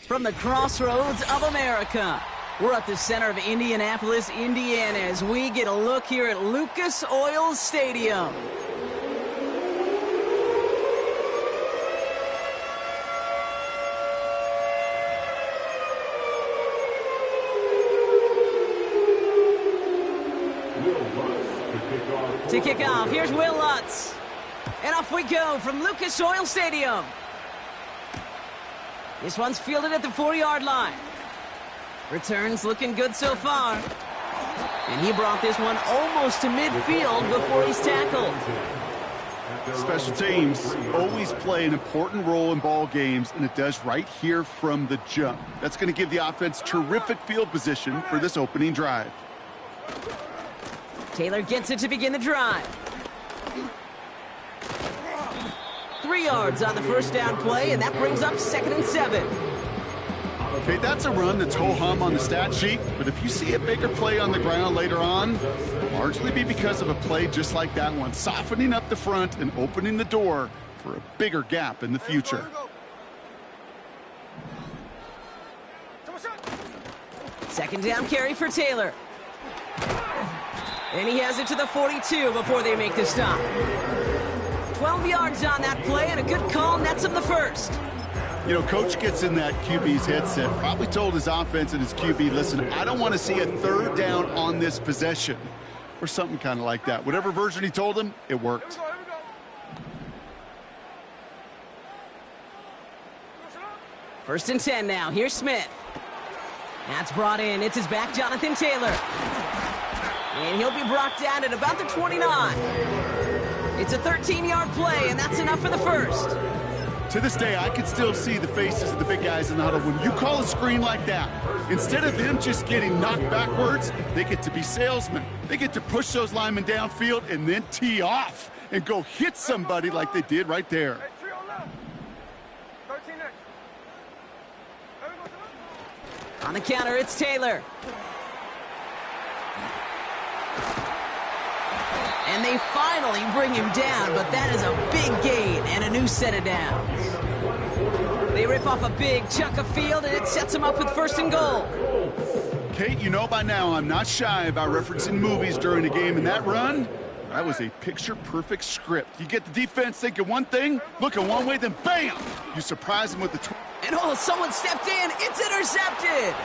From the crossroads of America, we're at the center of Indianapolis, Indiana, as we get a look here at Lucas Oil Stadium. To kick off, here's Will Lutz. And off we go from Lucas Oil Stadium. This one's fielded at the 4-yard line. Returns looking good so far. And he brought this one almost to midfield before he's tackled. Special teams always play an important role in ball games, and it does right here from the jump. That's going to give the offense terrific field position for this opening drive. Taylor gets it to begin the drive. 3 yards on the first down play, and that brings up 2nd and 7. Okay, that's a run that's ho-hum on the stat sheet, but if you see a bigger play on the ground later on, it'll largely be because of a play just like that one, softening up the front and opening the door for a bigger gap in the future. Second down carry for Taylor. And he has it to the 42 before they make the stop. 12 yards on that play, and a good call nets him the first. You know, coach gets in that QB's headset, probably told his offense and his QB, listen, I don't want to see a 3rd down on this possession, or something kind of like that. Whatever version he told him, it worked. First and 10 now. Here's Smith. That's brought in. It's his back, Jonathan Taylor. And he'll be brought down at about the 29. It's a 13-yard play, and that's enough for the first. To this day, I can still see the faces of the big guys in the huddle. When you call a screen like that, instead of them just getting knocked backwards, they get to be salesmen. They get to push those linemen downfield and then tee off and go hit somebody like they did right there. On the counter, it's Taylor. And they finally bring him down, but that is a big gain and a new set of downs. They rip off a big chunk of field, and it sets them up with 1st and goal. Kate, you know by now I'm not shy about referencing movies during a game, and that run, that was a picture-perfect script. You get the defense thinking one thing, looking one way, then bam! You surprise them with the... And oh, someone stepped in. It's intercepted.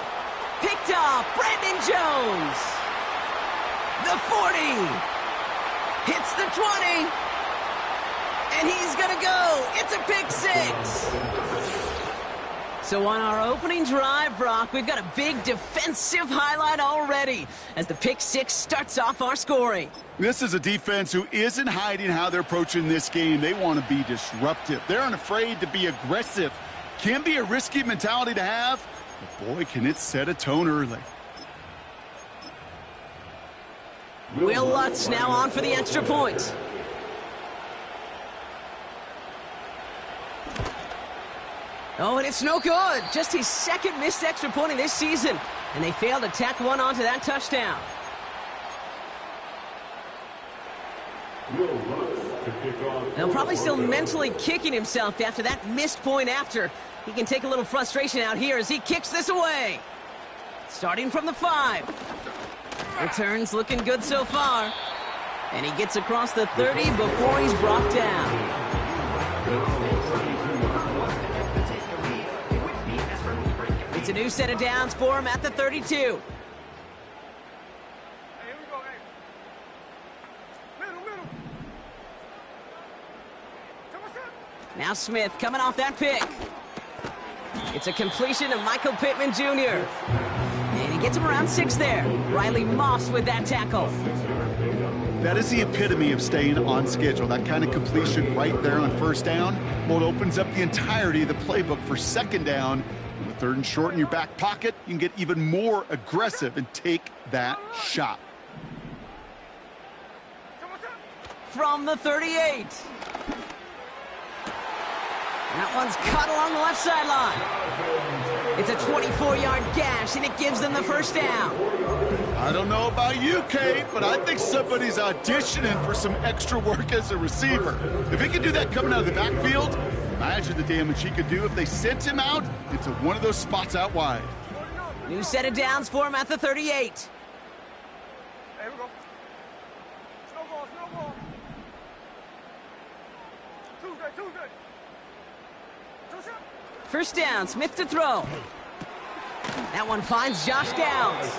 Picked off. Brandon Jones. The 40. Hits the 20. And he's going to go. It's a pick 6. So on our opening drive, Brock, we've got a big defensive highlight already as the pick 6 starts off our scoring. This is a defense who isn't hiding how they're approaching this game. They want to be disruptive. They're unafraid to be aggressive. Can be a risky mentality to have, but boy, can it set a tone early. Will Lutz now on for the extra point. Oh, and it's no good. Just his 2nd missed extra point of this season, and they failed to tack one onto that touchdown. They'll probably still mentally kicking himself after that missed point after. He can take a little frustration out here as he kicks this away. Starting from the 5. Returns looking good so far. And he gets across the 30 before he's brought down. It's a new set of downs for him at the 32. Now Smith coming off that pick. It's a completion to Michael Pittman Jr. And he gets him around 6 there. Riley Moss with that tackle. That is the epitome of staying on schedule. That kind of completion right there on 1st down. Well, it opens up the entirety of the playbook for 2nd down. On the 3rd and short in your back pocket, you can get even more aggressive and take that shot. From the 38. That one's cut along the left sideline. It's a 24-yard gash, and it gives them the 1st down. I don't know about you, Kate, but I think somebody's auditioning for some extra work as a receiver. If he can do that coming out of the backfield, Imagine the damage he could do if they sent him out into one of those spots out wide. New set of downs for him at the 38. Hey, here we go. Snowball, snowball. Tuesday. First down, Smith to throw. That one finds Josh Downs.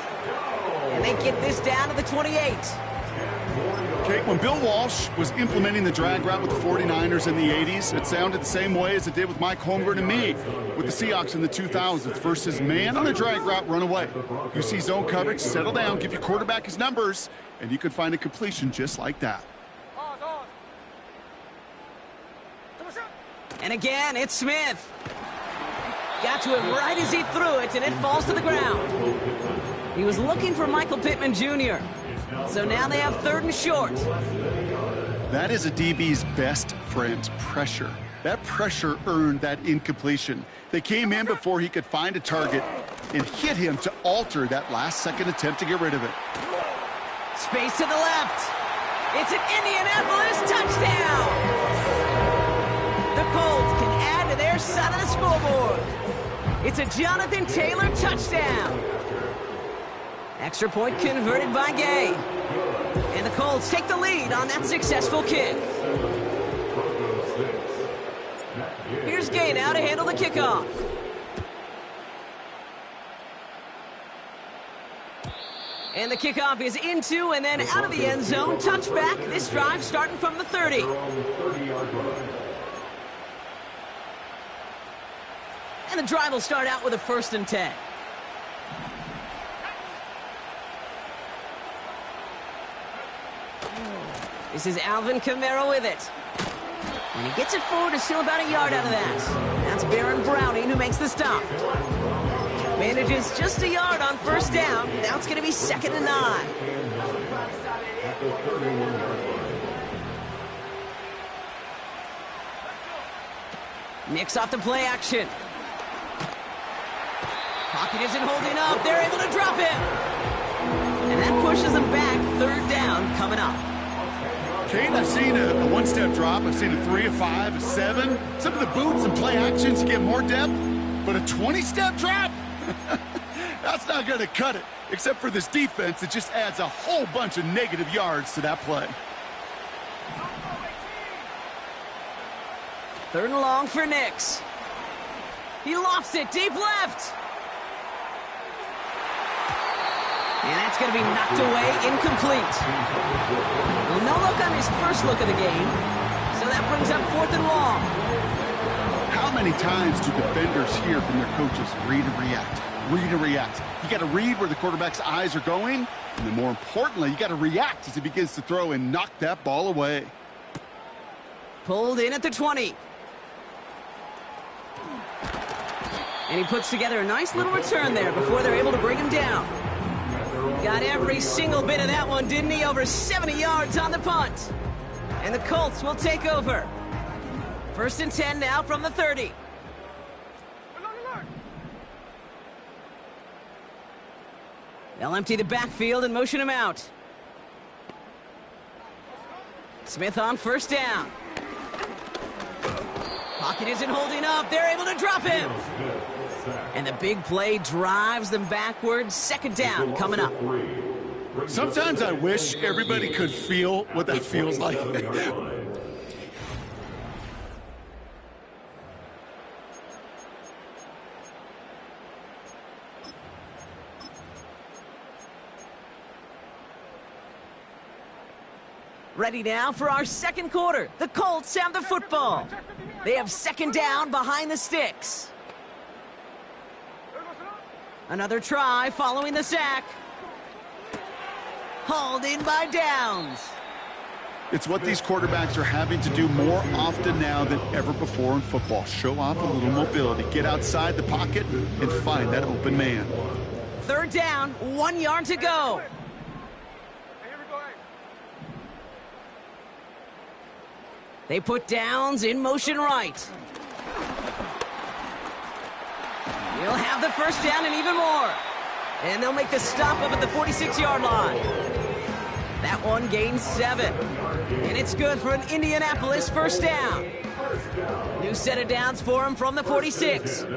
And they get this down to the 28. Okay, when Bill Walsh was implementing the drag route with the 49ers in the 80s, it sounded the same way as it did with Mike Holmgren and me with the Seahawks in the 2000s versus man on the drag route, run away. You see zone coverage, settle down, give your quarterback his numbers, and you can find a completion just like that. And again, it's Smith. Got to it right as he threw it, and it falls to the ground. He was looking for Michael Pittman Jr., so now they have 3rd and short. That is a DB's best friend, pressure. That pressure earned that incompletion. They came in before he could find a target and hit him to alter that last-second attempt to get rid of it. Space to the left. It's an Indianapolis touchdown. The Colts can add to their side of the scoreboard. It's a Jonathan Taylor touchdown. Extra point converted by Gay. And the Colts take the lead on that successful kick. Here's Gay now to handle the kickoff. And the kickoff is into and then out of the end zone. Touchback. This drive starting from the 30. And the drive will start out with a 1st and 10. This is Alvin Kamara with it. And he gets it forward to still about a yard out of that. That's Baron Browning who makes the stop. Manages just a yard on 1st down. Now it's going to be 2nd and 9. Nicks off the play action. Pocket isn't holding up. They're able to drop him. And that pushes them back. 3rd down coming up. Kane, I've seen a one-step drop. I've seen a 3, a 5, a 7. Some of the boots and play actions to get more depth. But a 20-step drop? That's not going to cut it. Except for this defense, it just adds a whole bunch of negative yards to that play. 3rd and long for Nicks. He lofts it deep left. And that's going to be knocked away, incomplete. Well, no look on his first look of the game. So that brings up 4th and long. How many times do defenders hear from their coaches, read and react, read and react? You got to read where the quarterback's eyes are going, and then more importantly, you got to react as he begins to throw and knock that ball away. Pulled in at the 20. And he puts together a nice little return there before they're able to bring him down. Got every single bit of that one, didn't he? Over 70 yards on the punt. And the Colts will take over. 1st and 10 now from the 30. They'll empty the backfield and motion him out. Smith on 1st down. Pocket isn't holding up. They're able to drop him. And the big play drives them backwards. 2nd down coming up. Sometimes I wish everybody could feel what that feels like. Ready now for our 2nd quarter. The Colts have the football. They have 2nd down behind the sticks. Another try following the sack. Hauled in by Downs. It's what these quarterbacks are having to do more often now than ever before in football. Show off a little mobility. Get outside the pocket and find that open man. 3rd down, 1 yard to go. They put Downs in motion right. He'll have the 1st down and even more. And they'll make the stop up at the 46-yard line. That one gains 7. And it's good for an Indianapolis first down. New set of downs for him from the 46. 13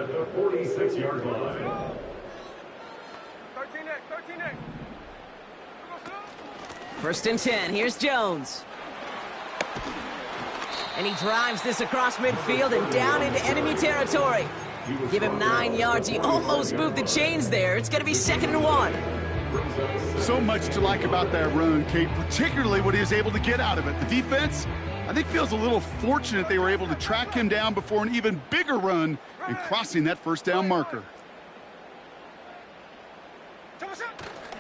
next, 13 next. First and 10, here's Jones. And he drives this across midfield and down into enemy territory. Give him 9 yards. He almost moved the chains there. It's going to be 2nd and 1. So much to like about that run, Kate, particularly what he was able to get out of it. The defense, I think, feels a little fortunate they were able to track him down before an even bigger run and crossing that first down marker.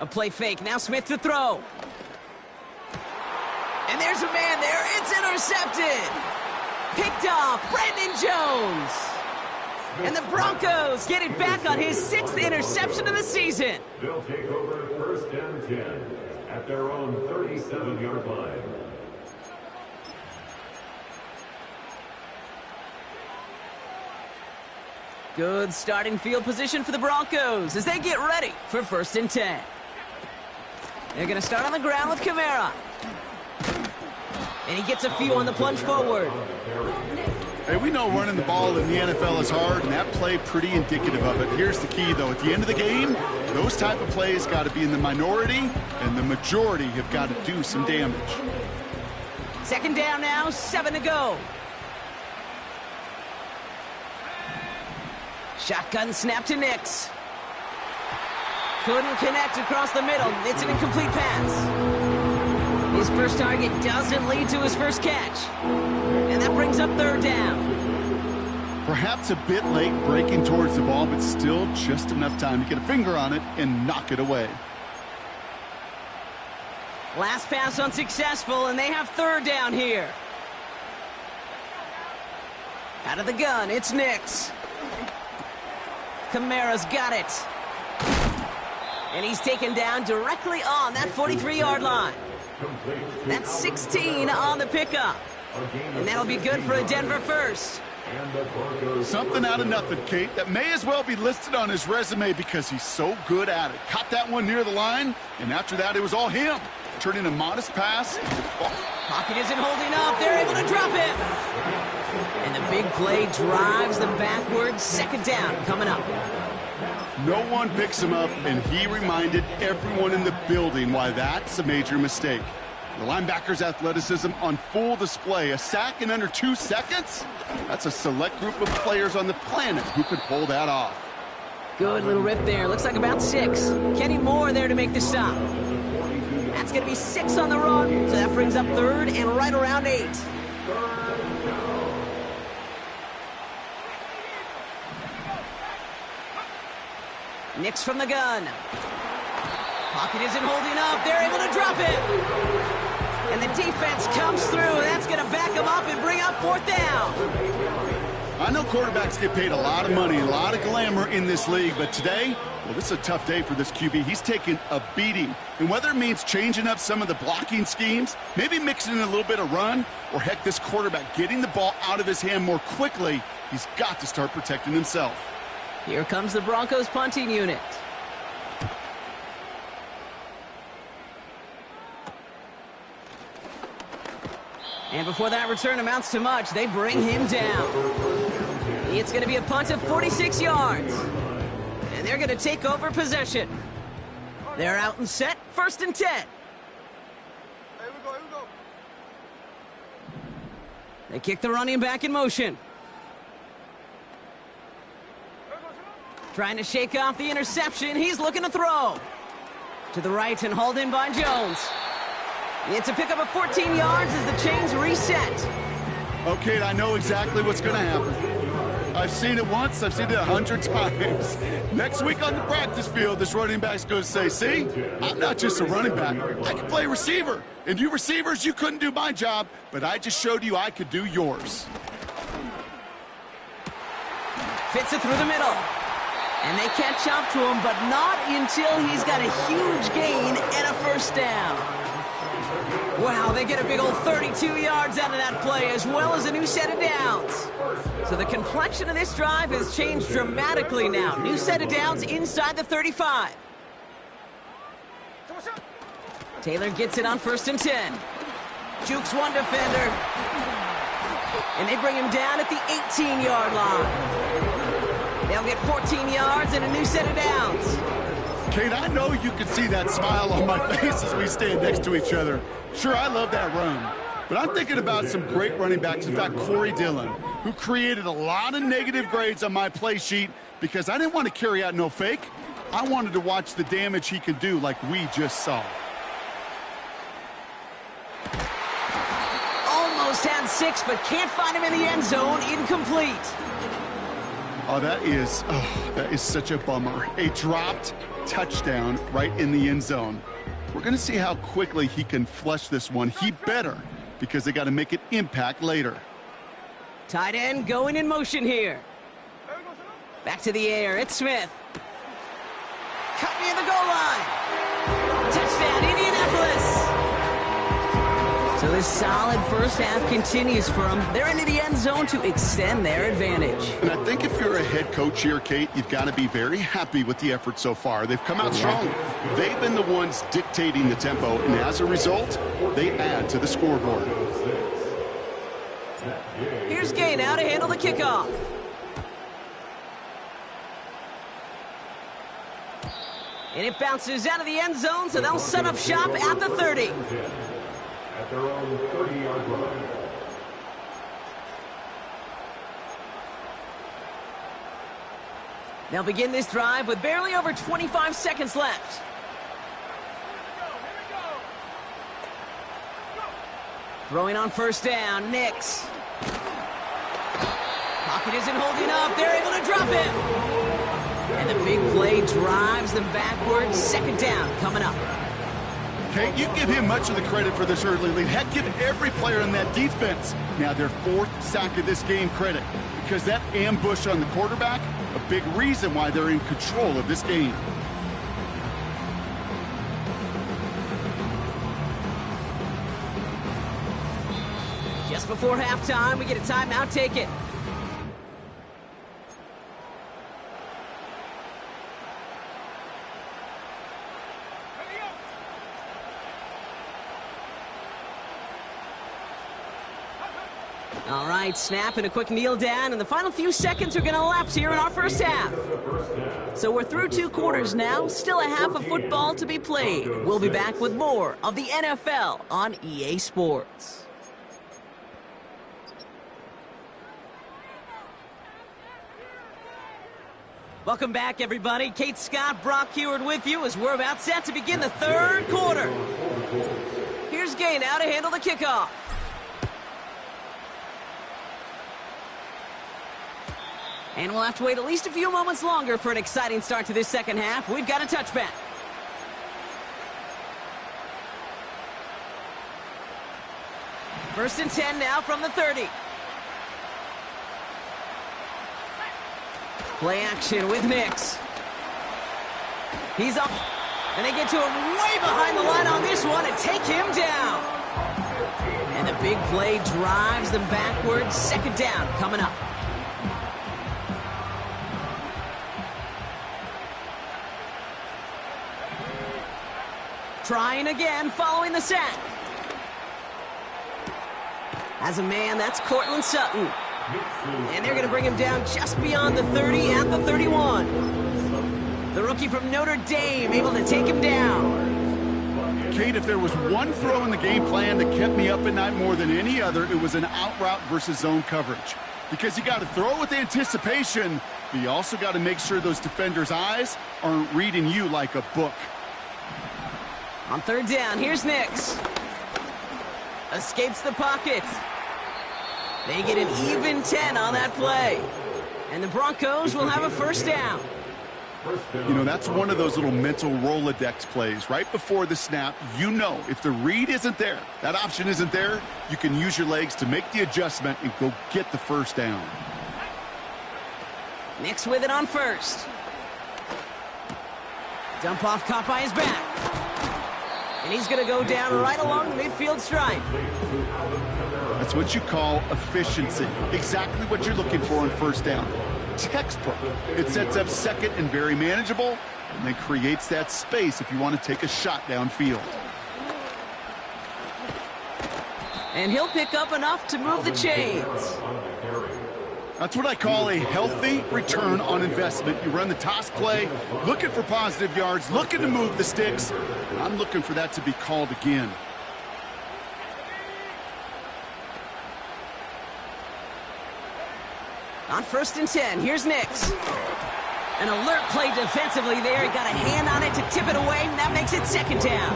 A play fake. Now Smith to throw. And there's a man there. It's intercepted. Picked off Brandon Jones. And the Broncos get it back on his 6th interception of the season. They'll take over first and 10 at their own 37-yard line. Good starting field position for the Broncos as they get ready for first and 10. They're going to start on the ground with Kamara. And he gets a few on the plunge forward. Hey, we know running the ball in the NFL is hard, and that play pretty indicative of it. Here's the key, though. At the end of the game, those type of plays got to be in the minority, and the majority have got to do some damage. 2nd down now, 7 to go. Shotgun snap to Nix. Couldn't connect across the middle. It's an incomplete pass. His first target doesn't lead to his first catch. And that brings up 3rd down. Perhaps a bit late breaking towards the ball, but still just enough time to get a finger on it and knock it away. Last pass unsuccessful, and they have 3rd down here. Out of the gun, it's Nix. Kamara's got it. And he's taken down directly on that 43-yard line. That's 16 on the pickup. And that'll be good for a Denver first. Something out of nothing, Kate, that may as well be listed on his resume because he's so good at it. Caught that one near the line, and after that, it was all him. Turning a modest pass into fall. Pocket isn't holding up. They're able to drop it. And the big play drives them backwards. 2nd down coming up. No one picks him up, and he reminded everyone in the building why that's a major mistake. The linebacker's athleticism on full display. A sack in under 2 seconds? That's a select group of players on the planet who could pull that off. Good little rip there. Looks like about 6. Kenny Moore there to make the stop. That's going to be 6 on the run, so that brings up 3rd and right around 8. Nix from the gun. Pocket isn't holding up. They're able to drop it. And the defense comes through. That's going to back them up and bring up 4th down. I know quarterbacks get paid a lot of money, a lot of glamour in this league, but today, well, this is a tough day for this QB. He's taken a beating. And whether it means changing up some of the blocking schemes, maybe mixing in a little bit of run, or heck, this quarterback getting the ball out of his hand more quickly, he's got to start protecting himself. Here comes the Broncos punting unit. And before that return amounts to much, they bring him down. It's going to be a punt of 46 yards. And they're going to take over possession. They're out and set, 1st and 10. Here we go, here we go. They kick the running back in motion. Trying to shake off the interception. He's looking to throw. To the right and hauled in by Jones. It's a pickup of 14 yards as the chains reset. Okay, I know exactly what's going to happen. I've seen it once. I've seen it 100 times. Next week on the practice field, this running back's going to say, see, I'm not just a running back. I can play receiver. And you receivers, you couldn't do my job, but I just showed you I could do yours. Fits it through the middle. And they catch up to him, but not until he's got a huge gain and a first down. Wow, they get a big old 32 yards out of that play, as well as a new set of downs. So the complexion of this drive has changed dramatically now. New set of downs inside the 35. Taylor gets it on 1st and 10. Jukes one defender. And they bring him down at the 18-yard line. They'll get 14 yards and a new set of downs. Kate, I know you can see that smile on my face as we stand next to each other. Sure, I love that run. But I'm thinking about some great running backs. In fact, Corey Dillon, who created a lot of negative grades on my play sheet because I didn't want to carry out no fake. I wanted to watch the damage he could do like we just saw. Almost had 6, but can't find him in the end zone. Incomplete. Oh, that is such a bummer. A dropped touchdown right in the end zone. We're going to see how quickly he can flush this one. He better, because they got to make an impact later. Tight end going in motion here. Back to the air. It's Smith. Cut near the goal line. Touchdown, Indianapolis. So this solid first half continues for them. They're into the end zone to extend their advantage. And I think if you're a head coach here, Kate, you've got to be very happy with the effort so far. They've come out strong. They've been the ones dictating the tempo, and as a result, they add to the scoreboard. Here's Gay now to handle the kickoff. And it bounces out of the end zone, so they'll set up shop at the 30. At their own 30-yard line. They'll begin this drive with barely over 25 seconds left. Throwing on 1st down, Nix. Pocket isn't holding up. They're able to drop it. And the big play drives them backwards. 2nd down coming up. Kate, you give him much of the credit for this early lead. Heck, give every player in that defense now their 4th sack of this game credit, because that ambush on the quarterback, a big reason why they're in control of this game. Just before halftime, we get a timeout. Take it. All right, snap and a quick kneel down, and the final few seconds are going to elapse here in our first half. So we're through 2 quarters now, still a half of football to be played. We'll be back with more of the NFL on EA Sports. Welcome back, everybody. Kate Scott, Brock Heward with you as we're about set to begin the 3rd quarter. Here's Gay now to handle the kickoff. And we'll have to wait at least a few moments longer for an exciting start to this second half. We've got a touchback. First and 10 now from the 30. Play action with Nix. He's up. And they get to him way behind the line on this one and take him down. And the big play drives them backwards. 2nd down coming up. Trying again, following the sack. As a man, that's Cortland Sutton. And they're going to bring him down just beyond the 30 at the 31. The rookie from Notre Dame able to take him down. Kate, if there was one throw in the game plan that kept me up at night more than any other, it was an out route versus zone coverage. Because you got to throw with anticipation, but you also got to make sure those defenders' eyes aren't reading you like a book. On 3rd down, here's Nix. Escapes the pocket. They get an even 10 on that play. And the Broncos will have a 1st down. You know, that's one of those little mental Rolodex plays. Right before the snap, you know if the read isn't there, that option isn't there, you can use your legs to make the adjustment and go get the 1st down. Nix with it on 1st. Dump off caught by his back. And he's going to go down right along the midfield stripe. That's what you call efficiency. Exactly what you're looking for on 1st down. Textbook. It sets up 2nd and very manageable, and then creates that space if you want to take a shot downfield. And he'll pick up enough to move the chains. That's what I call a healthy return on investment. You run the toss play, looking for positive yards, looking to move the sticks. I'm looking for that to be called again. On 1st and 10, here's Nix. An alert play defensively there. He got a hand on it to tip it away, and that makes it 2nd down.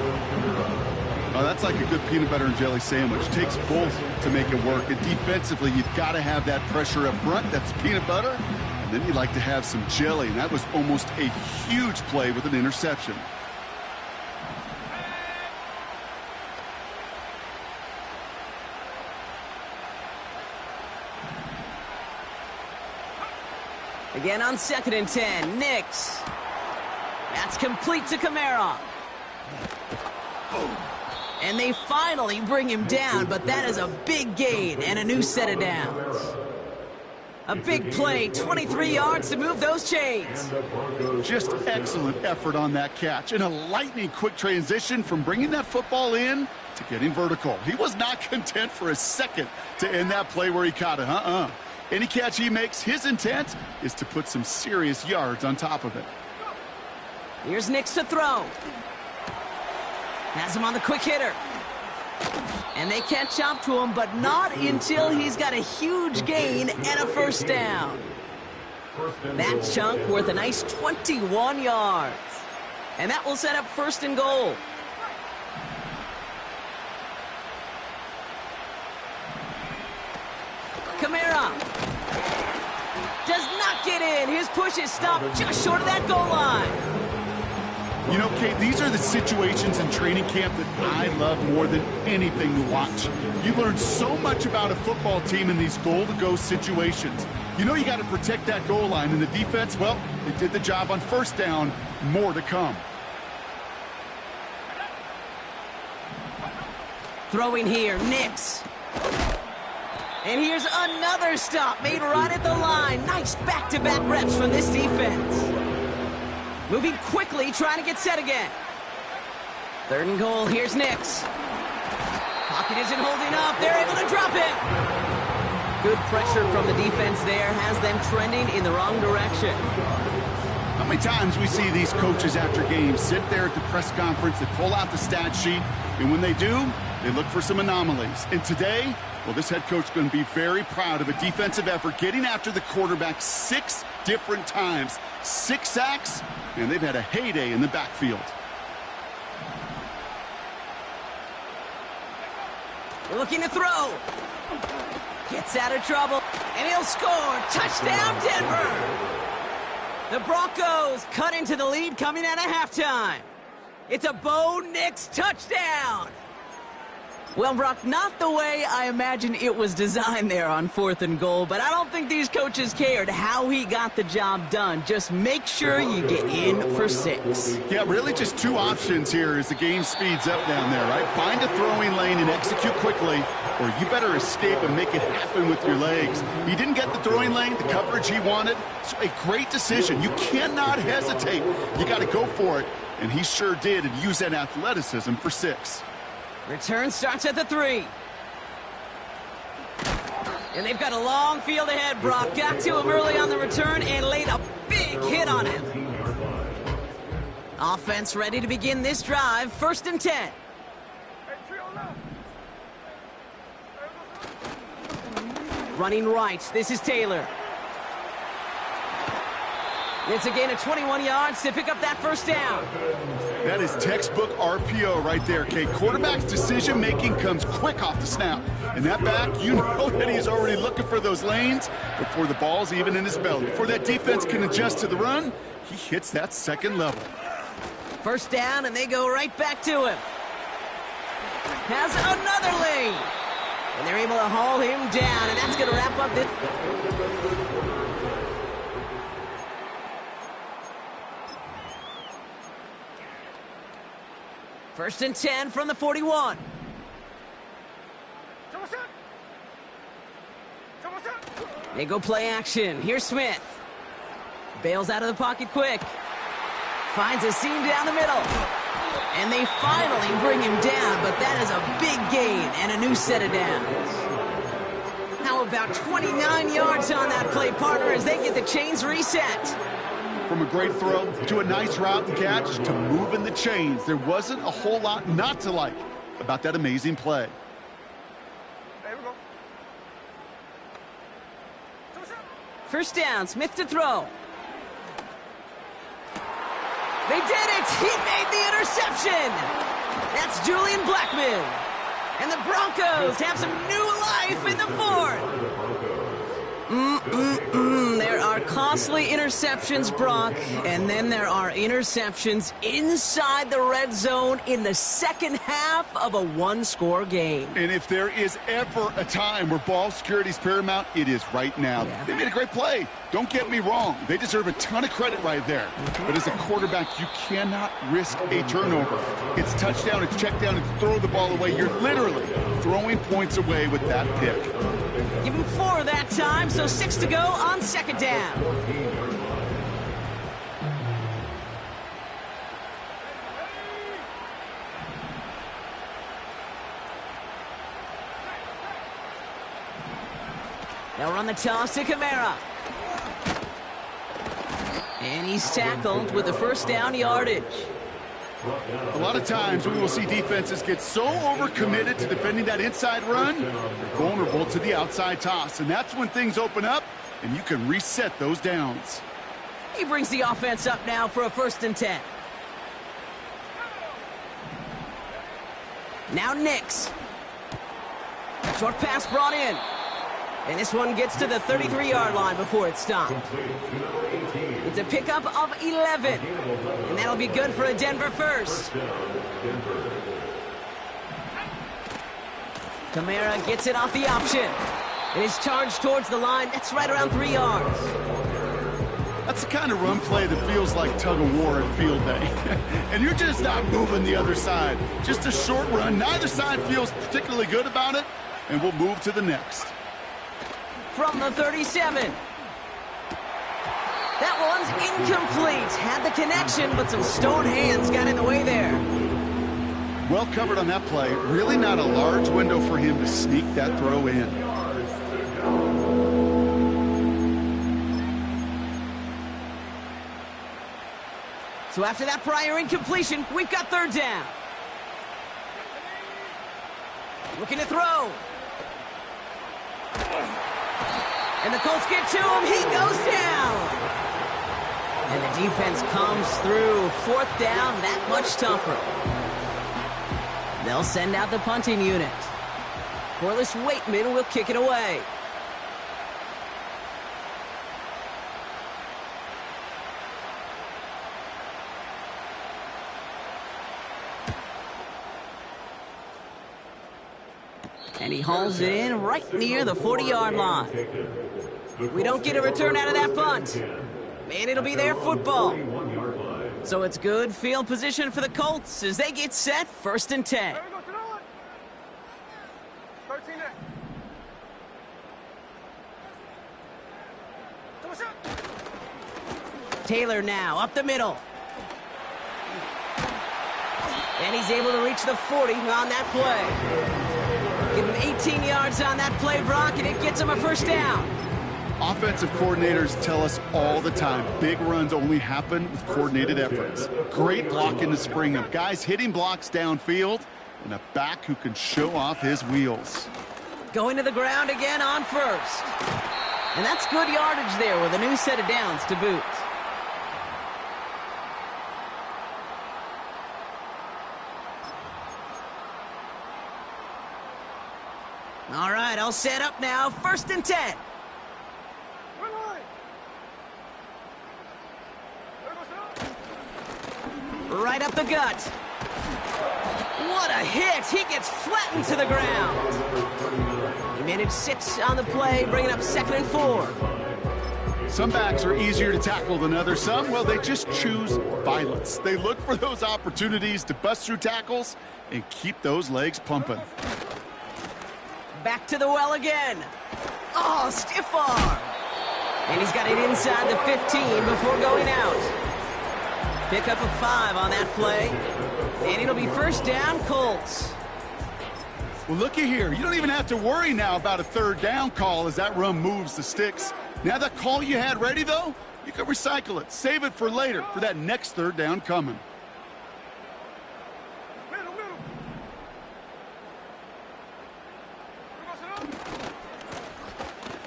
Oh, that's like a good peanut butter and jelly sandwich. It takes both to make it work. And defensively, you've got to have that pressure up front. That's peanut butter. And then you like to have some jelly. And that was almost a huge play with an interception. Again on 2nd and 10, Nix. That's complete to Kamara. And they finally bring him down, but that is a big gain and a new set of downs. A big play, 23 yards to move those chains. Just excellent effort on that catch. And a lightning quick transition from bringing that football in to getting vertical. He was not content for a second to end that play where he caught it. Any catch he makes, his intent is to put some serious yards on top of it. Here's Nix to throw. Has him on the quick hitter. And they catch up to him, but not until he's got a huge gain and a 1st down. That chunk worth a nice 21 yards. And that will set up 1st and goal. Kamara does not get in. His push is stopped just short of that goal line. You know, Kate, these are the situations in training camp that I love more than anything to watch. You learn so much about a football team in these goal-to-go situations. You know you got to protect that goal line, and the defense, well, they did the job on 1st down. More to come. Throwing here, Nix. And here's another stop made right at the line. Nice back-to-back reps from this defense. Moving quickly, trying to get set again. 3rd and goal, here's Nix. Pocket isn't holding up. They're able to drop it. Good pressure from the defense there has them trending in the wrong direction. How many times we see these coaches after games sit there at the press conference, they pull out the stat sheet, and when they do, they look for some anomalies. And today, well, this head coach is going to be very proud of a defensive effort, getting after the quarterback 6 different times. 6 sacks, and they've had a heyday in the backfield. Looking to throw. Gets out of trouble, and he'll score. Touchdown, Denver. The Broncos cut into the lead coming out of halftime. It's a Bo Nix touchdown. Well, Brock, not the way I imagine it was designed there on 4th and goal, but I don't think these coaches cared how he got the job done. Just make sure you get in for 6. Yeah, really just 2 options here as the game speeds up down there, right? Find a throwing lane and execute quickly, or you better escape and make it happen with your legs. He didn't get the throwing lane, the coverage he wanted. So a great decision. You cannot hesitate. You got to go for it, and he sure did, and use that athleticism for 6. Return starts at the 3. And they've got a long field ahead, Brock. Got to him early on the return and laid a big hit on him. Offense ready to begin this drive. 1st and 10. Running right. This is Taylor. It's a gain of 21 yards to pick up that 1st down. That is textbook RPO right there, Kate. Quarterback's decision-making comes quick off the snap. And that back, you know that he's already looking for those lanes before the ball's even in his belly. Before that defense can adjust to the run, he hits that 2nd level. 1st down, and they go right back to him. Has another lane. And they're able to haul him down, and that's going to wrap up this. First and 10 from the 41. They go play action. Here's Smith. Bails out of the pocket quick. Finds a seam down the middle. And they finally bring him down, but that is a big gain and a new set of downs. How about 29 yards on that play, partner, as they get the chains reset? From a great throw to a nice route and catch to moving the chains, there wasn't a whole lot not to like about that amazing play. There we go. First down, Smith to throw. They did it! He made the interception! That's Julian Blackman. And the Broncos have some new life in the fourth. There are costly interceptions, Brock, and then there are interceptions inside the red zone in the second half of a one-score game. And if there is ever a time where ball security is paramount, it is right now. Yeah. They made a great play. Don't get me wrong. They deserve a ton of credit right there. But as a quarterback, you cannot risk a turnover. It's touchdown, it's check down, it's throw the ball away. You're literally throwing points away with that pick. Give him 4 that time, so 6 to go on second down. They'll run the toss to Kamara. And he's tackled with the first down yardage. A lot of times we will see defenses get so overcommitted to defending that inside run, they're vulnerable to the outside toss. And that's when things open up and you can reset those downs. He brings the offense up now for a 1st and 10. Now Nix. Short pass brought in. And this one gets to the 33-yard line before it's stopped. It's a pickup of 11. And that'll be good for a Denver first. Kamara gets it off the option. And is charged towards the line. That's right around 3 yards. That's the kind of run play that feels like tug-of-war at field day. And you're just not moving the other side. Just a short run. Neither side feels particularly good about it. And we'll move to the next. From the 37. That one's incomplete. Had the connection, but some stone hands got in the way there. Well covered on that play. Really not a large window for him to sneak that throw in. So after that prior incompletion, we've got 3rd down. Looking to throw. And the Colts get to him. He goes down. And the defense comes through. 4th down, that much tougher. They'll send out the punting unit. Corliss Waitman will kick it away. And he hauls it in right near the 40-yard line. We don't get a return out of that punt. And it'll be their football. So it's good field position for the Colts as they get set 1st and 10. There we go, to the line. 13 next. Come on, shot. Taylor now up the middle. And he's able to reach the 40 on that play. Give him 18 yards on that play, Brock, and it gets him a 1st down. Offensive coordinators tell us all the time, big runs only happen with coordinated efforts. Great block in the spring of guys hitting blocks downfield and a back who can show off his wheels. Going to the ground again on 1st. And that's good yardage there with a new set of downs to boot. All right, I'll set up now. 1st and 10. Right up the gut. What a hit. He gets flattened to the ground. He managed 6 on the play, bringing up 2nd and 4. Some backs are easier to tackle than others. Some, well, they just choose violence. They look for those opportunities to bust through tackles and keep those legs pumping. Back to the well again. Oh, stiff arm. And he's got it inside the 15 before going out. Pick up a 5 on that play. And it'll be first down, Colts. Well, looky here. You don't even have to worry now about a third down call as that run moves the sticks. Now that call you had ready, though, you can recycle it. Save it for later for that next third down coming.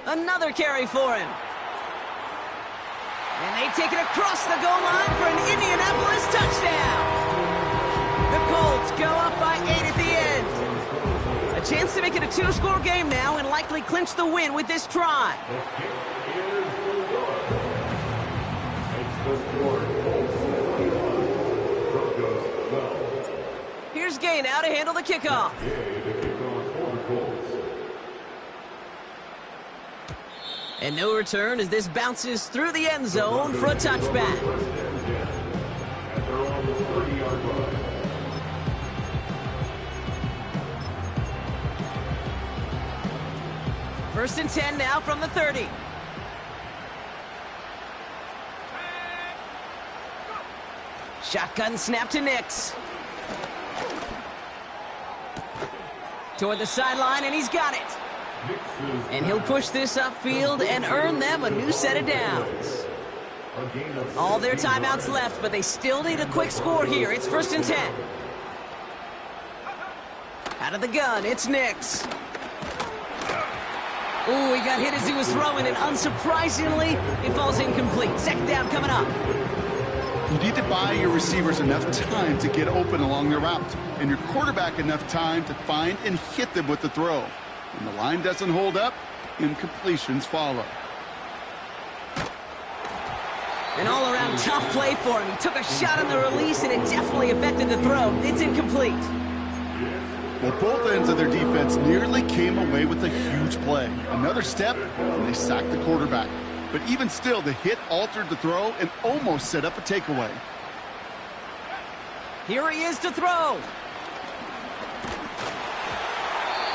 Another carry for him. And they take it across the goal line for an Indianapolis touchdown. The Colts go up by 8 at the end. A chance to make it a 2-score game now and likely clinch the win with this try. Here's Gay now to handle the kickoff. And no return as this bounces through the end zone for a touchback. First and 10 now from the 30. Shotgun snap to Nix. Toward the sideline, and he's got it. And he'll push this upfield and earn them a new set of downs. All their timeouts left, but they still need a quick score here. It's first and 10. Out of the gun, it's Nix. Ooh, he got hit as he was throwing, and unsurprisingly, it falls incomplete. Second down coming up. You need to buy your receivers enough time to get open along their route, and your quarterback enough time to find and hit them with the throw. When the line doesn't hold up, incompletions follow. An all-around tough play for him. He took a shot on the release, and it definitely affected the throw. It's incomplete. Well, both ends of their defense nearly came away with a huge play. Another step, and they sacked the quarterback. But even still, the hit altered the throw and almost set up a takeaway. Here he is to throw.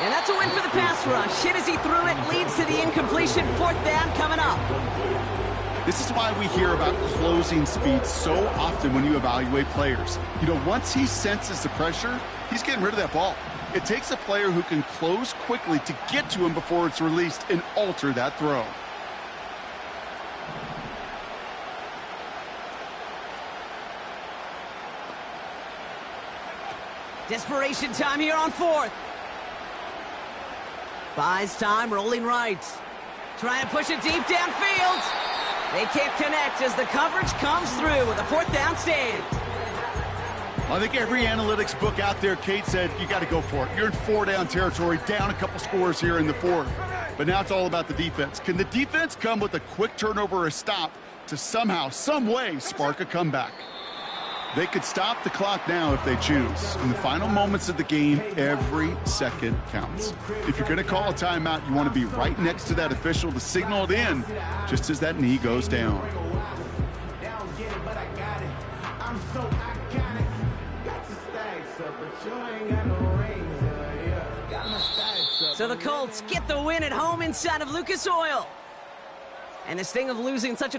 And that's a win for the pass rush. Hit as he threw it, leads to the incompletion. Fourth down coming up. This is why we hear about closing speed so often when you evaluate players. You know, once he senses the pressure, he's getting rid of that ball. It takes a player who can close quickly to get to him before it's released and alter that throw. Desperation time here on fourth. Buys time, rolling right. Trying to push it deep downfield. They can't connect as the coverage comes through with a fourth down stand. I think every analytics book out there, Kate, said you got to go for it. You're in 4-down territory, down a couple scores here in the fourth. But now it's all about the defense. Can the defense come with a quick turnover or a stop to somehow, some way, spark a comeback? They could stop the clock now if they choose. In the final moments of the game, every second counts. If you're going to call a timeout, you want to be right next to that official to signal it in just as that knee goes down. So the Colts get the win at home inside of Lucas Oil. And the sting of losing such a